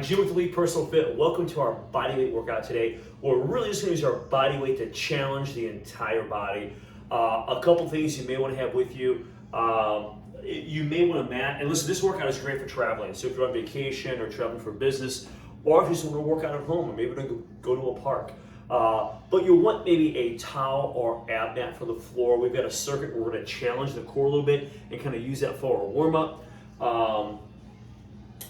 Jim with Elite Personal Fit. Welcome to our bodyweight workout today. We're really just going to use our body weight to challenge the entire body. A couple things you may want to have with you. You may want a mat. And listen, this workout is great for traveling. So if you're on vacation or traveling for business, or if you just want to work out at home, or maybe go to a park. But you'll want maybe a towel or ab mat for the floor. We've got a circuit where we're going to challenge the core a little bit and kind of use that for a warm-up.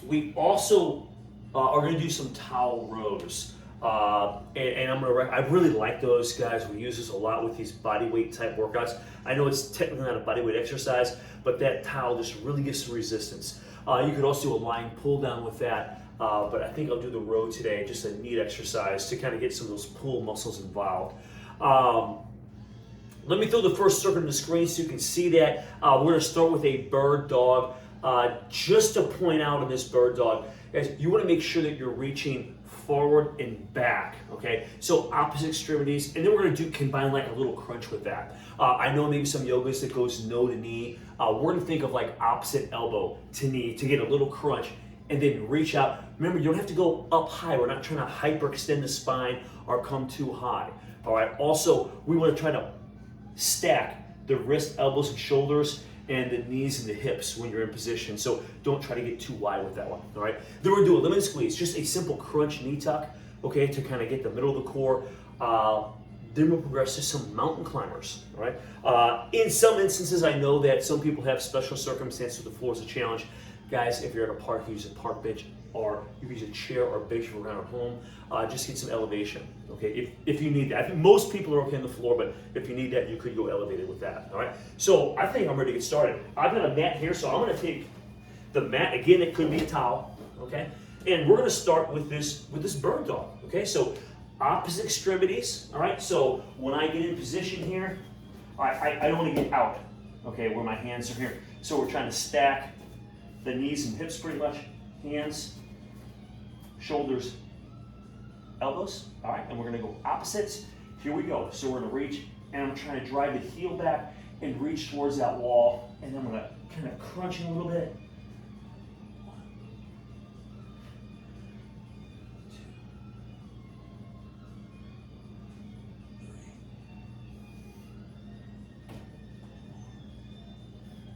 We also are going to do some towel rows. And I really like those, guys. We use this a lot with these body weight type workouts. I know it's technically not a body weight exercise, but that towel just really gives some resistance. You could also do a lying pull down with that, but I think I'll do the row today, just a neat exercise to kind of get some of those pull muscles involved. Let me throw the first circuit on the screen so you can see that. We're going to start with a bird dog. Just to point out in this bird dog, guys, you want to make sure that you're reaching forward and back, okay? So opposite extremities, and then we're going to combine like a little crunch with that. I know maybe some yogas that goes no to knee. We're going to think of like opposite elbow to knee to get a little crunch and then reach out. Remember, you don't have to go up high. We're not trying to hyperextend the spine or come too high, all right? Also, we want to try to stack the wrist, elbows, and shoulders and the knees and the hips when you're in position. So don't try to get too wide with that one, all right? Then we're gonna do a lemon squeeze, just a simple crunch knee tuck, okay, to kind of get the middle of the core. Then we'll progress to some mountain climbers, all right? In some instances, I know that some people have special circumstances where the floor is a challenge. Guys, if you're at a park, you use a park bench, or you use a chair or bench if you're around at home, just get some elevation, okay, if you need that. I think most people are okay on the floor, but if you need that, you could go elevated with that, all right? So I think I'm ready to get started. I've got a mat here, so I'm gonna take the mat, again, it could be a towel, okay? And we're gonna start with this bird dog, okay? So opposite extremities, all right? So when I get in position here, I don't wanna get out, okay, where my hands are here. So we're trying to stack the knees and hips pretty much, hands, shoulders, elbows, all right? And we're gonna go opposites. Here we go. So we're gonna reach, and I'm trying to drive the heel back and reach towards that wall, and then I'm gonna kind of crunch in a little bit. 1, 2,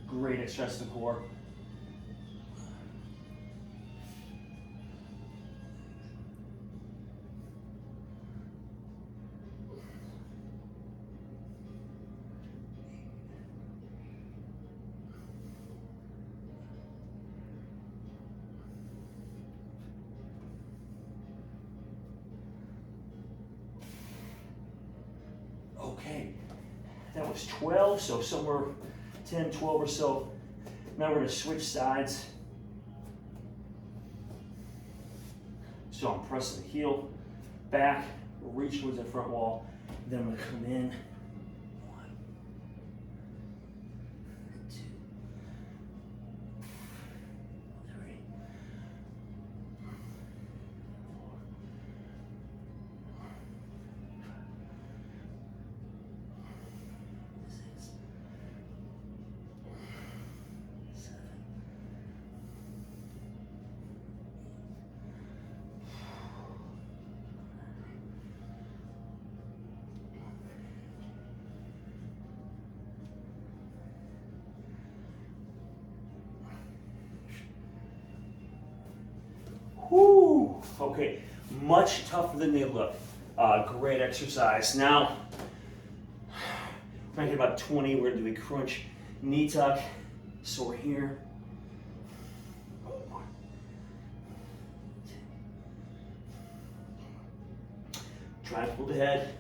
3. Great exercise to the core. Okay, that was 12, so somewhere 10, 12 or so. Now we're gonna switch sides. So I'm pressing the heel back, reach towards the front wall, then I'm gonna come in. 1, 2, 3, 4, 6, 7. Whew. Okay, much tougher than they look. Great exercise. Now, we're gonna get about 20. We're gonna do a crunch knee tuck. So we're here. 1, 2. Try to pull the head.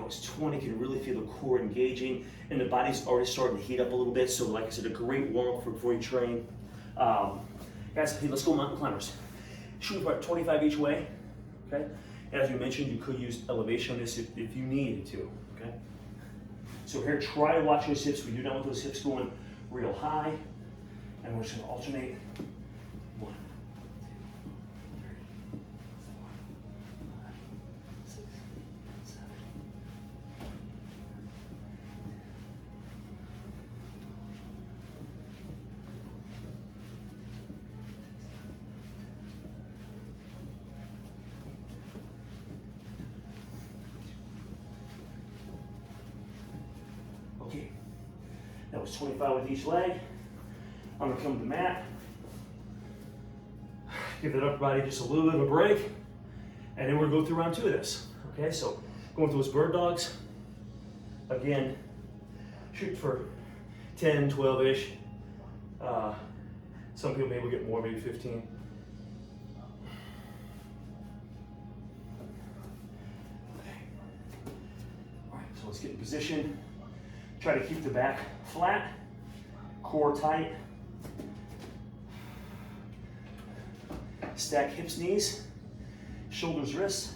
That was 20. You can really feel the core engaging, and the body's already starting to heat up a little bit. So, like I said, a great warm up before you train. Guys, hey, let's go mountain climbers. Shoot about 25 each way. Okay. As we mentioned, you could use elevation on this if you needed to. Okay. So here, try to watch those hips. We do not want those hips going real high, and we're just going to alternate. 1, 2, 3, 4, 5, 6, 7. Okay, that was 25 with each leg. I'm gonna come to the mat, give that upper body just a little bit of a break, and then we're gonna go through round 2 of this. Okay, so going through those bird dogs. Again, shoot for 10, 12-ish. Some people maybe get more, maybe 15. Okay. All right, so let's get in position. Try to keep the back flat, core tight. Stack hips, knees, shoulders, wrists.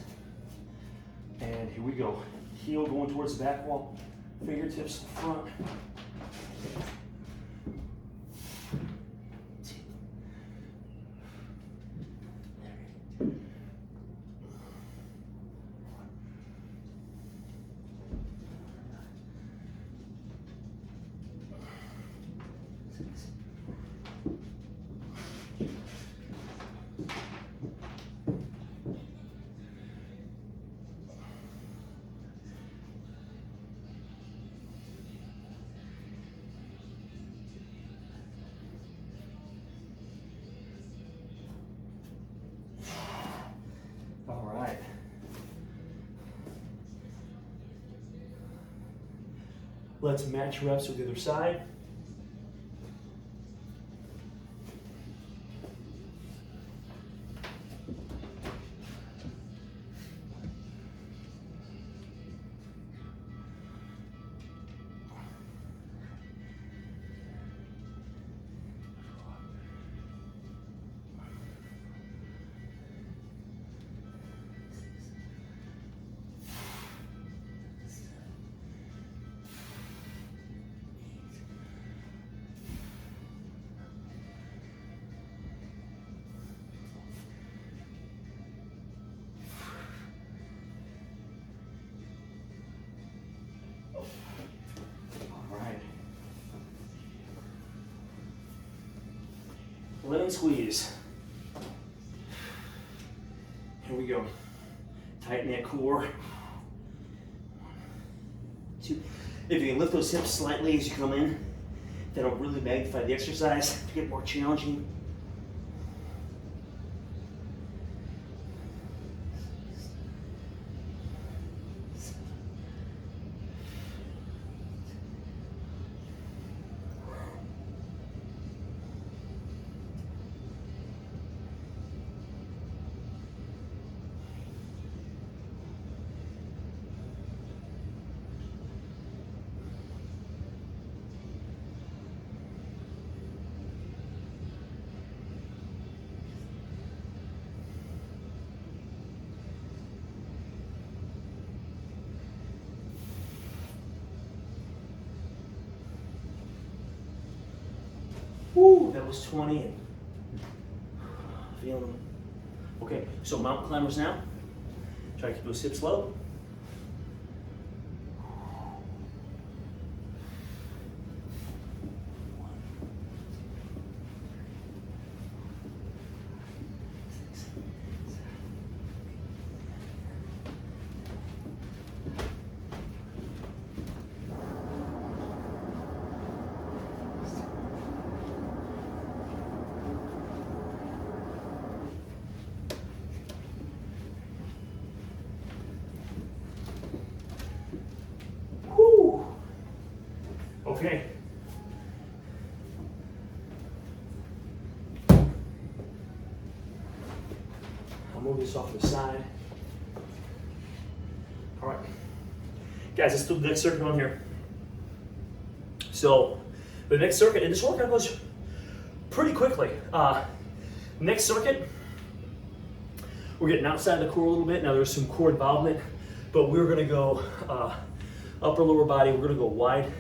And here we go. Heel going towards the back wall, fingertips front. All right. Let's match reps with the other side. Lemon squeeze. Here we go. Tighten that core. 1, 2. If you can lift those hips slightly as you come in, that'll really magnify the exercise to get more challenging. Woo, that was 20. And feeling them. Okay, so mountain climbers now. Try to keep those hips low. Okay. I'll move this off to the side. All right. Guys, let's do the next circuit on here. So the next circuit, and this workout goes pretty quickly. Next circuit, we're getting outside the core a little bit. Now there's some core involvement, but we're gonna go upper lower body. We're gonna go wide,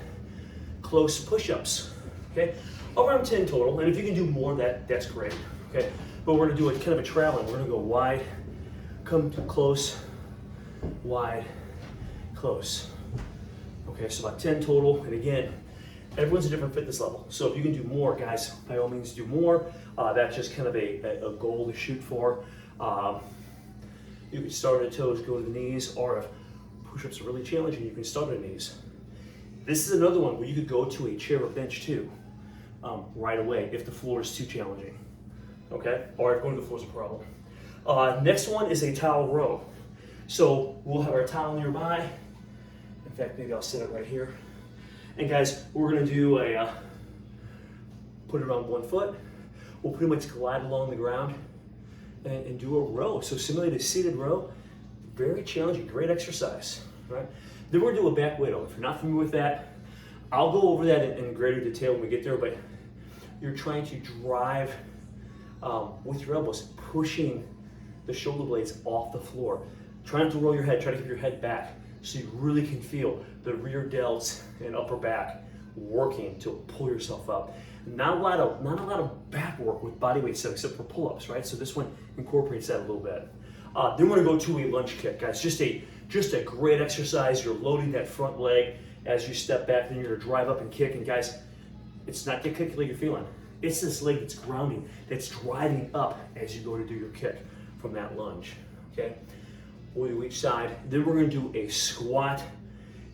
close push-ups, okay? Around 10 total, and if you can do more, that's great, okay? But we're gonna do a kind of a traveling. We're gonna go wide, come to close, wide, close. Okay, so about 10 total, and again, everyone's a different fitness level. So if you can do more, guys, by all means do more. That's just kind of a goal to shoot for. You can start at the toes, go to the knees, or if push-ups are really challenging, you can start at the knees. This is another one where you could go to a chair or bench too, right away if the floor is too challenging, okay? Or if going to the floor is a problem. Next one is a towel row. So we'll have our towel nearby. In fact, maybe I'll set it right here. And guys, we're gonna do put it on one foot. We'll pretty much glide along the ground and do a row. So simulate a seated row. Very challenging, great exercise, right? Then we're gonna do a back widow. If you're not familiar with that, I'll go over that in greater detail when we get there, but you're trying to drive with your elbows, pushing the shoulder blades off the floor. Try not to roll your head, try to keep your head back so you really can feel the rear delts and upper back working to pull yourself up. Not a lot of back work with body weight stuff except for pull-ups, right? So this one incorporates that a little bit. Then we're gonna go to a lunge kick, guys. Just a great exercise. You're loading that front leg as you step back, then you're gonna drive up and kick. And guys, it's not the kick leg you're feeling. It's this leg that's grounding, that's driving up as you go to do your kick from that lunge, okay? We'll do each side. Then we're gonna do a squat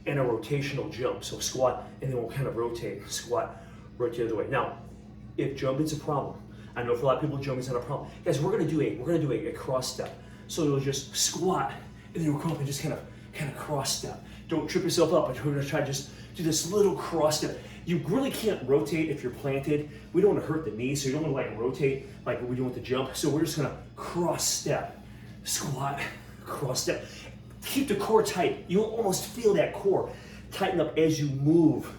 and a rotational jump. So squat, and then we'll kind of rotate, squat, rotate the other way. Now, if jumping's a problem, I know for a lot of people jumping's not a problem. Guys, we're gonna do a cross step. So you'll just squat, and then you'll come up and just kind of cross step. Don't trip yourself up, but we're gonna try to just do this little cross step. You really can't rotate if you're planted. We don't wanna hurt the knee, so you don't wanna like rotate like we do with the jump. So we're just gonna cross step, squat, cross step. Keep the core tight. You'll almost feel that core tighten up as you move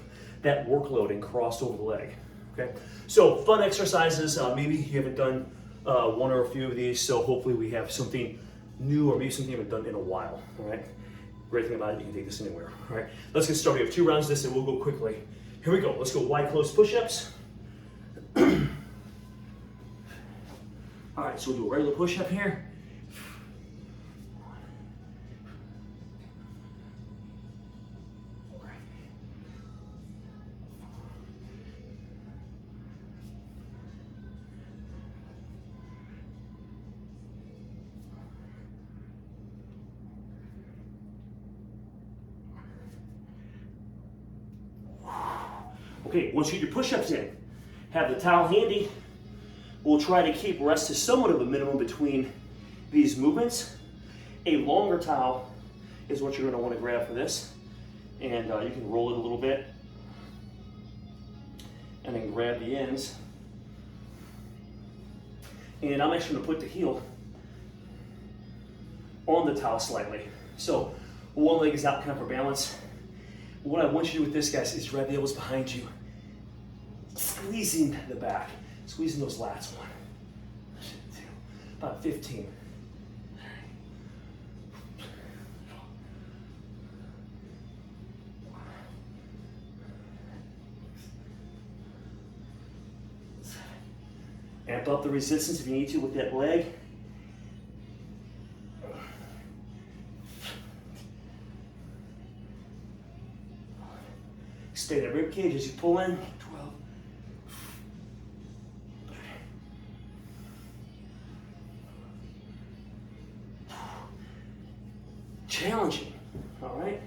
that workload and cross over the leg, okay? So fun exercises. Maybe you haven't done one or a few of these, so hopefully we have something new or maybe something you haven't done in a while, all right? Great thing about it, you can take this anywhere, all right? Let's get started. We have 2 rounds of this and we'll go quickly. Here we go. Let's go wide close push-ups. All right, so we'll do a regular push-up here. Okay, once you get your push-ups in, have the towel handy. We'll try to keep rest to somewhat of a minimum between these movements. A longer towel is what you're gonna wanna grab for this. And you can roll it a little bit. And then grab the ends. And I'm actually gonna put the heel on the towel slightly. So one leg is out kind of for balance. What I want you to do with this, guys, is grab the elbows behind you, squeezing the back, squeezing those lats. 1, 2, about 15. Amp up the resistance if you need to with that leg. Stay in the rib cage as you pull in. 12. Challenging, all right?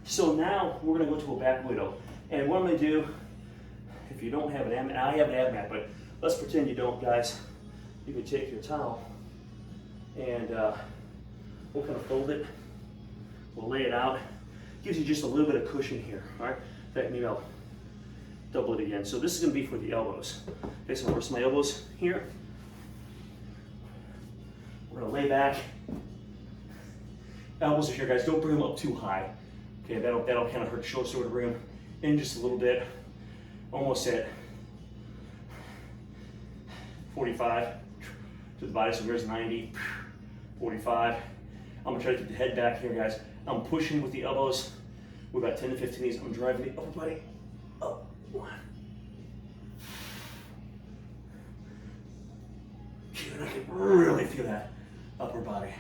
So now we're gonna go to a back widow. And what I'm gonna do, if you don't have an ab mat, I have an ab mat, but let's pretend you don't, guys. You can take your towel and we'll kind of fold it. We'll lay it out. Gives you just a little bit of cushion here, all right? In fact, maybe I'll double it again. So this is gonna be for the elbows. Okay, so where's my elbows? Here. We're gonna lay back. Elbows are here, guys. Don't bring them up too high. Okay, that'll kind of hurt your shoulders, so we're gonna bring them in just a little bit. Almost at 45 to the body, so here's 90, 45. I'm gonna try to keep the head back here, guys. I'm pushing with the elbows. We're about 10 to 15 of these. I'm driving the upper body up. 1, 2, and I can really feel that upper body.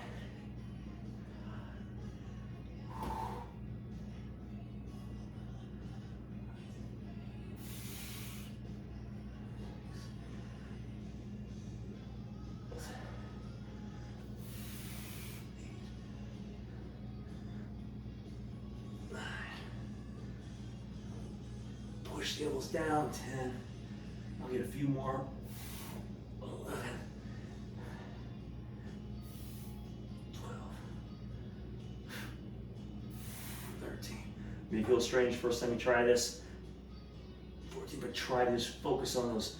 Push the elbows down, 10. I'll get a few more. 11, 12, 13. May feel strange first time you try this. 14, but try to just focus on those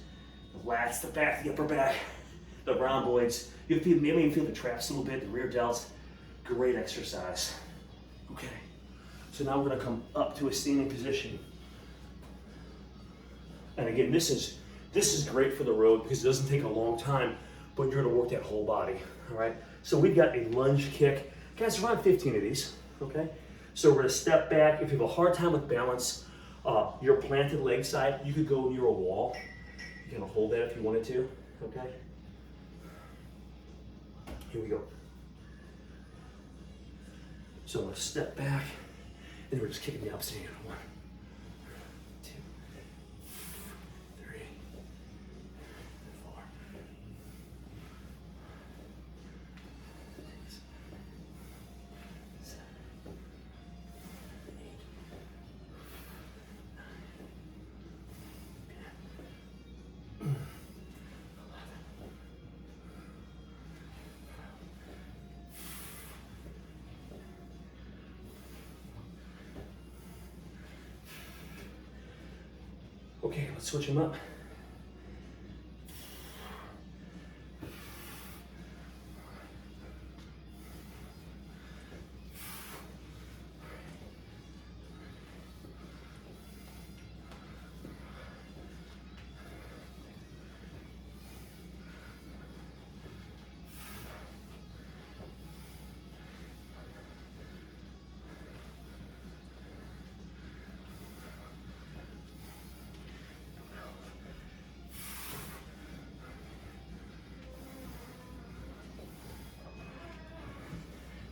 lats, the back, the upper back, the rhomboids. You feel, maybe even feel the traps a little bit, the rear delts. Great exercise. Okay, so now we're gonna come up to a standing position. And again, this is great for the road because it doesn't take a long time, but you're gonna work that whole body, all right? So we've got a lunge kick. Guys, around 15 of these, okay? So we're gonna step back. If you have a hard time with balance, your planted leg side, you could go near a wall. You can hold that if you wanted to, okay? Here we go. So I'm gonna step back, and we're just kicking the opposite hand. 1, 2, 3, 4, 6, 7, 8, 9, 10, 11. Okay, let's switch them up.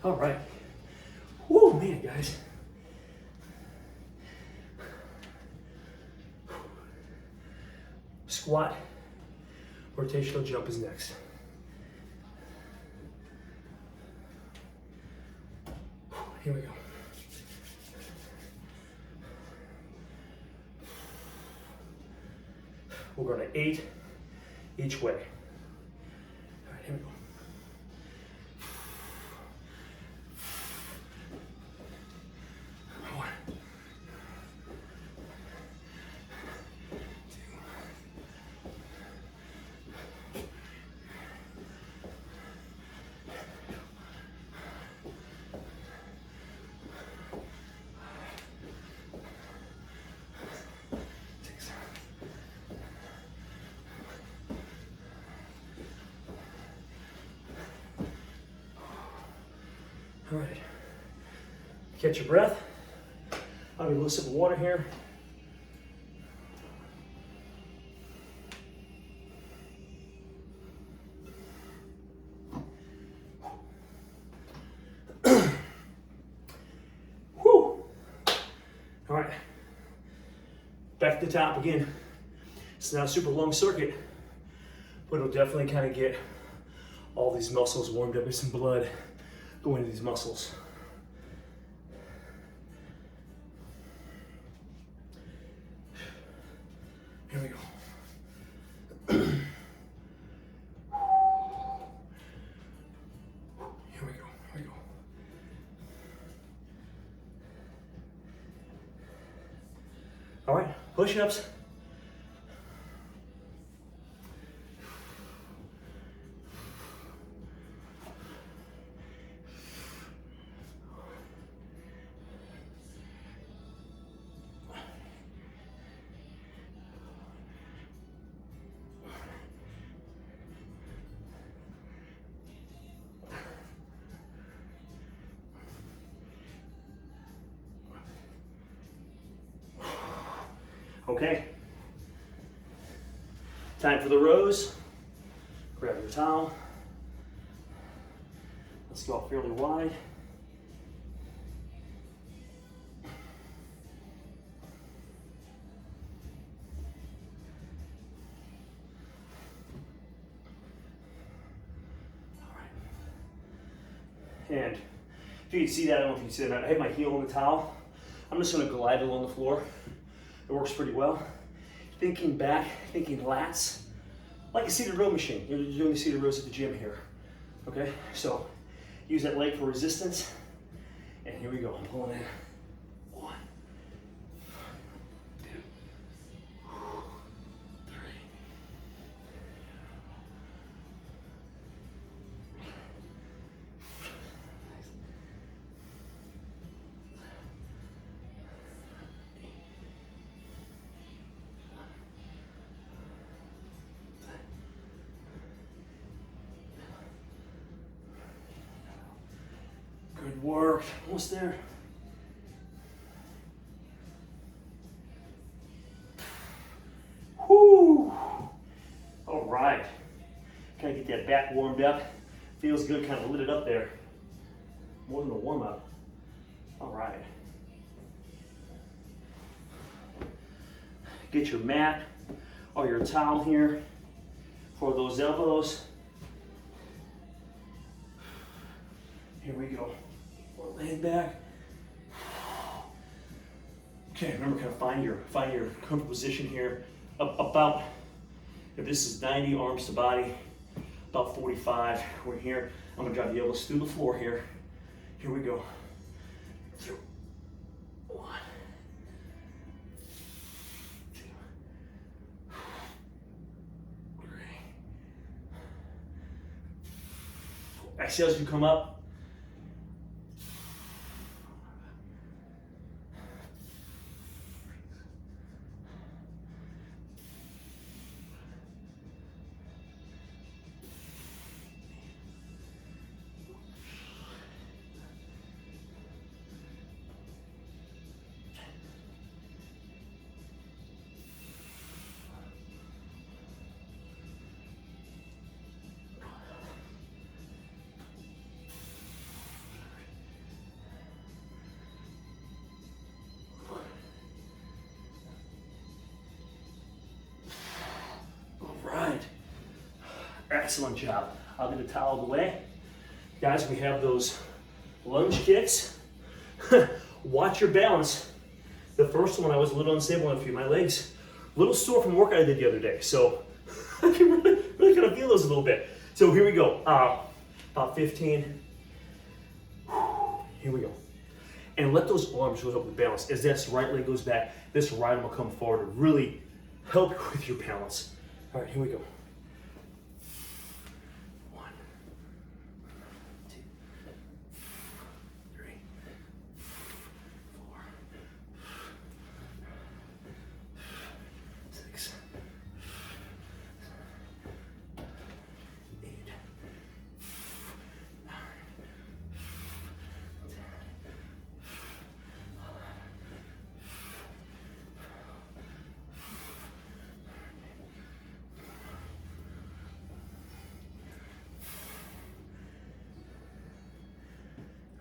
All right. Whoa, man, guys. Squat, rotational jump is next. Here we go. We're going to 8 each way. All right, here we go. 1, 2, 6. All right, catch your breath. I'll be a little sip of water here. Whew. All right, back to the top again. It's not a super long circuit, but it'll definitely kind of get all these muscles warmed up with some blood going into these muscles. Here we go. Here we go. Here we go. All right, push-ups. Okay. Time for the rows. Grab your towel. Let's go out fairly wide. And if you can see that, I don't know if you can see that, I have my heel on the towel. I'm just gonna glide it along the floor. It works pretty well. Thinking back, thinking lats, like a seated row machine. You're doing the seated rows at the gym here. Okay, so use that leg for resistance. And here we go, I'm pulling in. 1, 2, 3. Good work, almost there. Whoo! All right, kind of get that back warmed up. Feels good, kind of lit it up there. More than a warm up. All right. Get your mat or your towel here for those elbows. Here we go. Laying back. Okay, remember, kind of find your comfortable position here. About, if this is 90 arms to body, about 45. We're here. I'm gonna drive the elbows through the floor here. Here we go. 2, 1, 2, 3. Exhale as you come up. Excellent job. I'll get the towel away. Guys, we have those lunge kicks. Watch your balance. The first one I was a little unstable on a few of my legs. A little sore from work I did the other day. So I can really kind of feel those a little bit. So here we go. About 15. Here we go. And let those arms go up with balance. As that right leg goes back, this right arm will come forward and really help you with your balance. All right, here we go. 1, 2, 3, 4, 6, 8, 9, 10.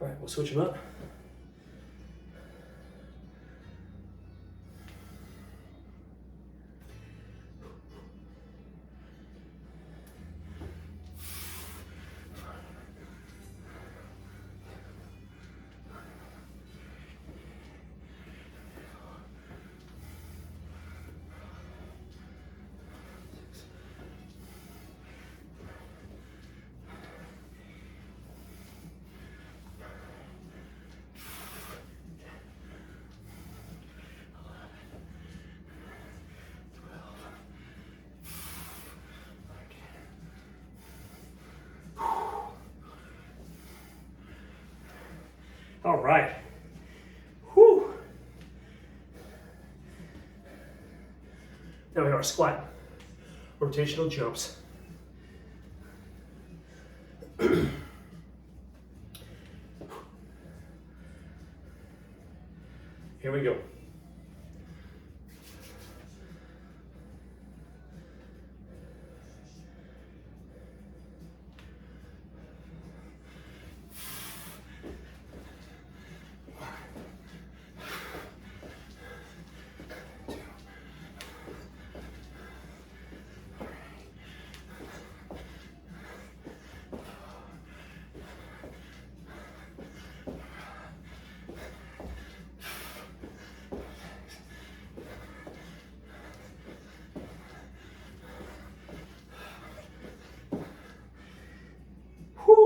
All right, we'll switch them up. All right. Whew. Now we have our squat. Rotational jumps. Here we go.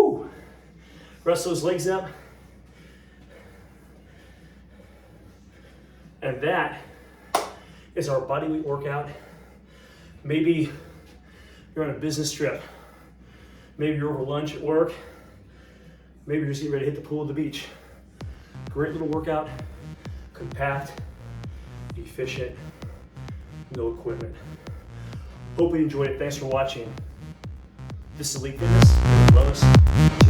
Woo! Rest those legs up. And that is our body weight workout. Maybe you're on a business trip. Maybe you're over lunch at work. Maybe you're just getting ready to hit the pool at the beach. Great little workout, compact, efficient, no equipment. Hope you enjoyed it. Thanks for watching. This is Elite Fitness and Wellness.